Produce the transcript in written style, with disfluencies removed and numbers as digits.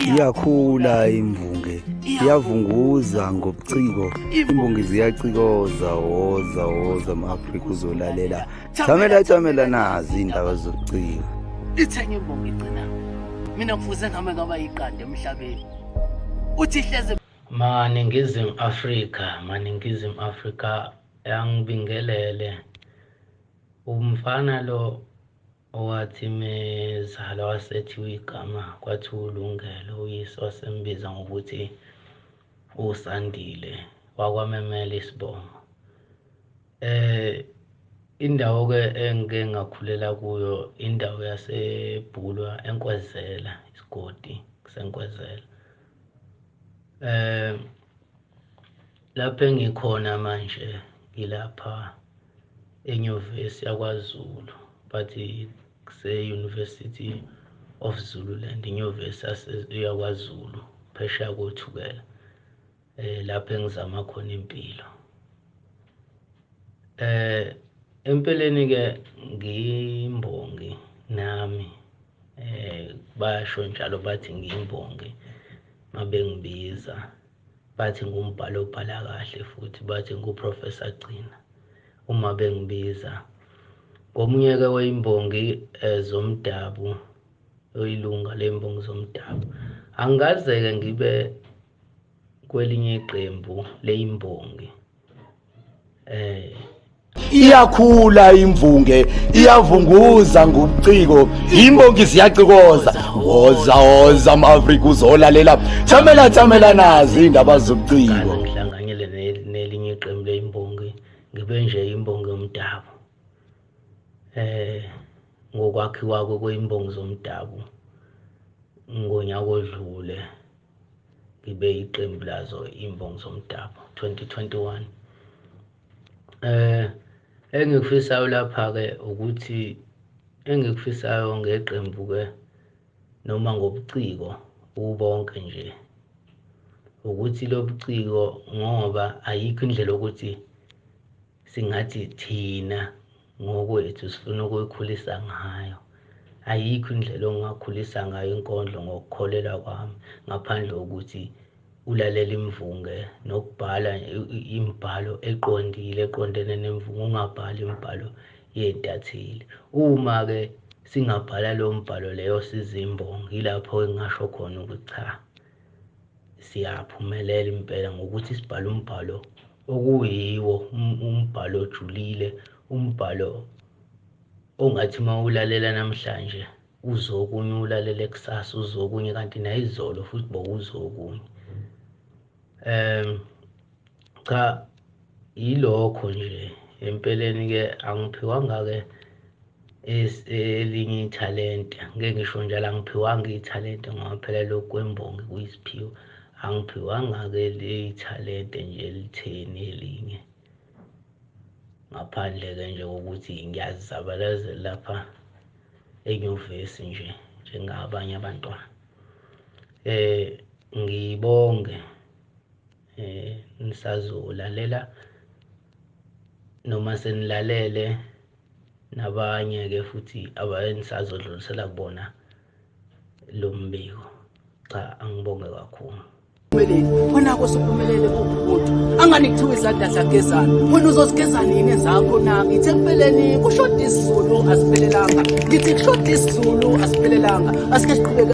Iyakhula imvunge, iyavunguza ngobuciko, imbongi ziyacikoza, woza woza ama-Afrika uzolalela. Thamela nazi indaba zobuciko. Ithenge imbongi igcina. Mina kufuze ngame ngaba yiqanda emhlabeni. Uthi hleze Maningizimu Afrika yangibingelele. Umfana lo owathi mezala wasethiwe igama kwathi uLungelo uyise wasembiza ngokuthi uSandile wakwamemela isibongo. Indawo ke engike ngakhulela kuyo indawo yaseBulwer eNkwezela, isigodi kusenkwezela. Lapho engikhona manje ngilapha enyuvesi yakwaZulu, bathi kuse University of Zululand, inyuvesi yakwaZulu phesheya kothukela. Lapho engizama khona impilo. Empeleni ke ngiyimbongi nami, basho njalo bathi ngiyimbongi mabengibiza, bathi ngumbhalo obhala kahle futhi bathi nguProfessor Gcina uma bengibiza. Ngomunye ke weyimbongi ZOMDABU, oyilunga lembongi ZOMDABU. Angikaze ke ngibe kwelinye iqembu leyimbongi. Iyakhula imvunge, iyavunguza ngobuciko, imbongi ziyacikoza, woza woza ama-Afrika uzolalela. Thamela nazi indaba zobuciko. Ngihlanganyele nelinye iqembu leyimbongi, ngibe nje imbongi yomdabu. Ngokwakhiwa kweyimbongi ZOMDABU ngonyaka odlule ngibe iqembu lazo imbongi ZOMDABU 2021. Engikufisayo lapha ke ukuthi engikufisayo ngeqembu ke noma ngobuciko ubonke nje ukuthi lobuciko, ngoba ayikho indlela ukuthi singathi thina ngokwethu sifuna ukuyikhulisa ngayo. Ayikho indlela ongakhulisa ngayo inkondlo ngokukholelwa kwami ngaphandle kokuthi ulalela imvunge nokubhala imibhalo eqondene nemvunge, ungabhali imibhalo yentatheli. Uma ke singabhala lo mbhalo leyo sizimbongi, yilapho engingasho khona ukuthi cha, siyaphumelela impela ngokuthi sibhale umbhalo okuyiwo, umbhalo ojulile, umbhalo ongathi mawulalela namhlanje uzokunye, ulalele kusasa uzokunye, kanti nayizolo futhi bowuzokunye. Cha, yilokho nje empeleni ke angiphiwanga ke elinye ithalente. Ngeke ngisho njalo angiphiwanga ithalente ngoba phela lokhu kwembongi kuyisiphiwo. Angiphiwanga ke ithalente nje elitheni elinye, ngaphandle ke nje ukuthi ngiyazizabalazela lapha enyuvesi nje njengabanye abantwana. Ngibonge nisazolalela noma senilalele nabanye ke futhi abayenisazodlulisela kubona lo mbiko. Cha, angibonge kakhulu. wena kosuphumelele umuntu angani kuthiwa izandla zagezana, wena uzozigeza nini ezakho na? Ngithe empeleni kushoda isiZulu asiphelelanga, ngithi kushoda isiZulu asiphelelanga. Asike siqhubeke.